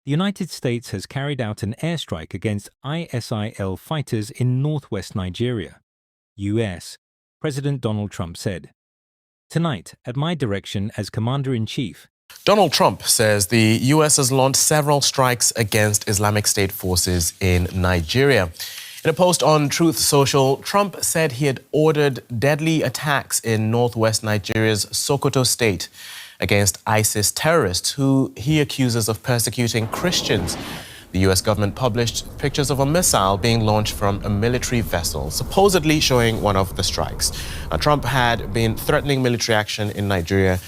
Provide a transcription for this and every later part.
The United States has carried out an airstrike against ISIL fighters in northwest Nigeria, US, President Donald Trump said. Tonight, at my direction as Commander-in-Chief, Donald Trump says the U.S. has launched several strikes against Islamic State forces in Nigeria. In a post on Truth Social, Trump said he had ordered deadly attacks in northwest Nigeria's Sokoto State against ISIS terrorists who he accuses of persecuting Christians. The U.S. government published pictures of a missile being launched from a military vessel, supposedly showing one of the strikes. Trump had been threatening military action in Nigeria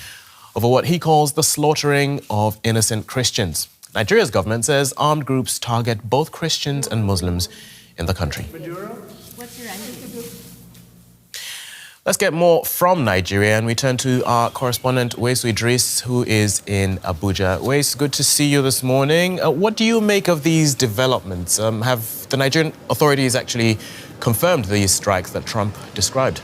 over what he calls the slaughtering of innocent Christians. Nigeria's government says armed groups target both Christians and Muslims in the country. What's your answer? Let's get more from Nigeria, and we turn to our correspondent, Wesu Idris, who is in Abuja. Wesu, good to see you this morning. What do you make of these developments? Have the Nigerian authorities actually confirmed these strikes that Trump described?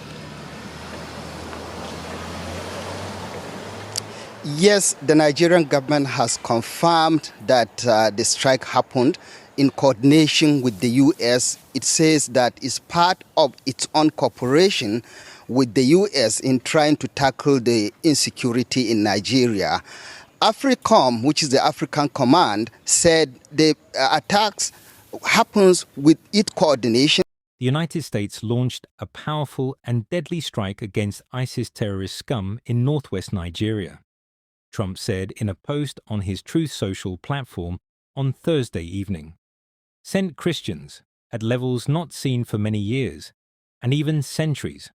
Yes, the Nigerian government has confirmed that the strike happened in coordination with the U.S. It says that it's part of its own cooperation with the U.S. in trying to tackle the insecurity in Nigeria. AFRICOM, which is the African Command, said the attacks happens with its coordination. The United States launched a powerful and deadly strike against ISIS terrorist scum in northwest Nigeria, Trump said in a post on his Truth Social platform on Thursday evening. Sent Christians at levels not seen for many years, and even centuries.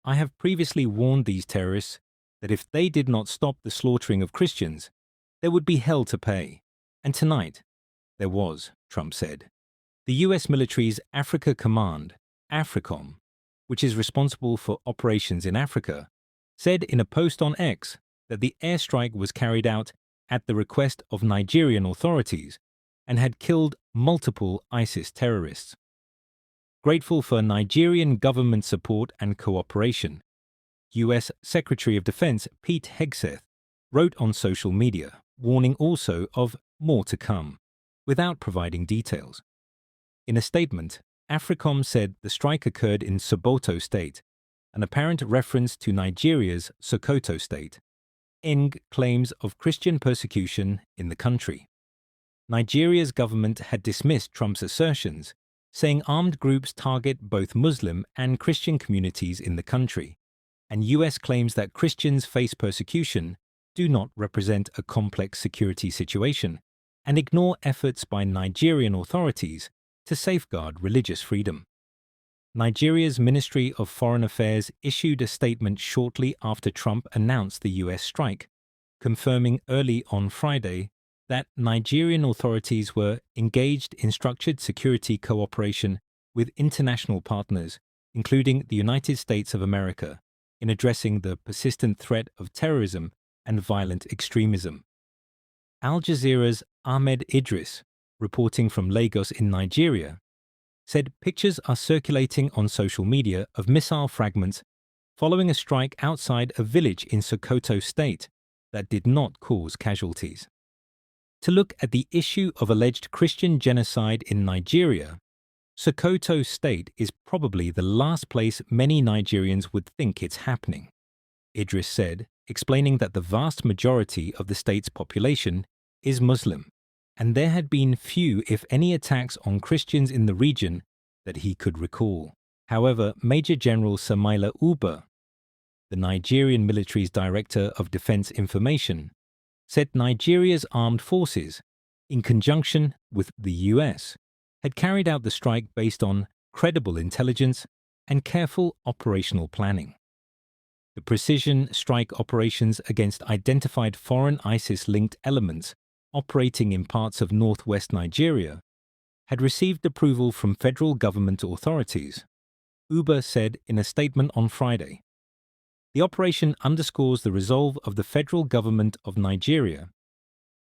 I have previously warned these terrorists that if they did not stop the slaughtering of Christians, there would be hell to pay. And tonight, there was, Trump said. The U.S. military's Africa Command, AFRICOM, which is responsible for operations in Africa, said in a post on X that the airstrike was carried out at the request of Nigerian authorities and had killed multiple ISIS terrorists. Grateful for Nigerian government support and cooperation, U.S. Secretary of Defense Pete Hegseth wrote on social media, warning also of more to come, without providing details. In a statement, AFRICOM said the strike occurred in Sokoto State, an apparent reference to Nigeria's Sokoto State. Claims of Christian persecution in the country. Nigeria's government had dismissed Trump's assertions, saying armed groups target both Muslim and Christian communities in the country, and U.S. claims that Christians face persecution do not represent a complex security situation and ignore efforts by Nigerian authorities to safeguard religious freedom. Nigeria's Ministry of Foreign Affairs issued a statement shortly after Trump announced the U.S. strike, confirming early on Friday that Nigerian authorities were engaged in structured security cooperation with international partners, including the United States of America, in addressing the persistent threat of terrorism and violent extremism. Al Jazeera's Ahmed Idris, reporting from Lagos in Nigeria, said pictures are circulating on social media of missile fragments following a strike outside a village in Sokoto State that did not cause casualties. To look at the issue of alleged Christian genocide in Nigeria, Sokoto State is probably the last place many Nigerians would think it's happening, Idris said, explaining that the vast majority of the state's population is Muslim, and there had been few, if any, attacks on Christians in the region that he could recall. However, Major General Samaila Uba, the Nigerian military's Director of Defense Information, said Nigeria's armed forces, in conjunction with the US, had carried out the strike based on credible intelligence and careful operational planning. The precision strike operations against identified foreign ISIS-linked elements operating in parts of northwest Nigeria had received approval from federal government authorities, Uba said in a statement on Friday. The operation underscores the resolve of the federal government of Nigeria,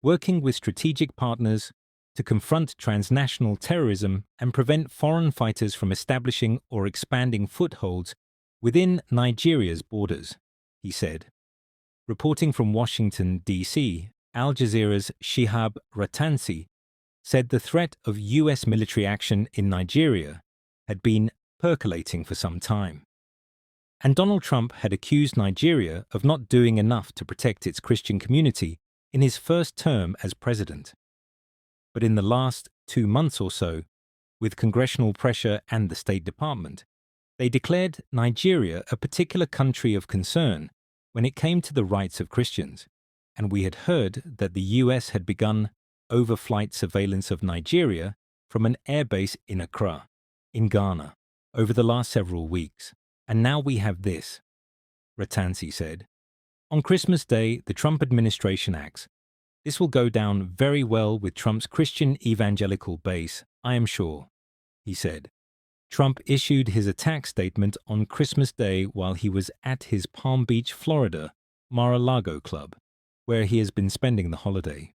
working with strategic partners to confront transnational terrorism and prevent foreign fighters from establishing or expanding footholds within Nigeria's borders, he said. Reporting from Washington, D.C., Al Jazeera's Shihab Ratansi said the threat of US military action in Nigeria had been percolating for some time. And Donald Trump had accused Nigeria of not doing enough to protect its Christian community in his first term as president. But in the last 2 months or so, with congressional pressure and the State Department, they declared Nigeria a particular country of concern when it came to the rights of Christians, and we had heard that the US had begun overflight surveillance of Nigeria from an airbase in Accra, in Ghana, over the last several weeks. And now we have this, Ratansi said. On Christmas Day, the Trump administration acts. This will go down very well with Trump's Christian evangelical base, I am sure, he said. Trump issued his attack statement on Christmas Day while he was at his Palm Beach, Florida, Mar-a-Lago club, where he has been spending the holiday.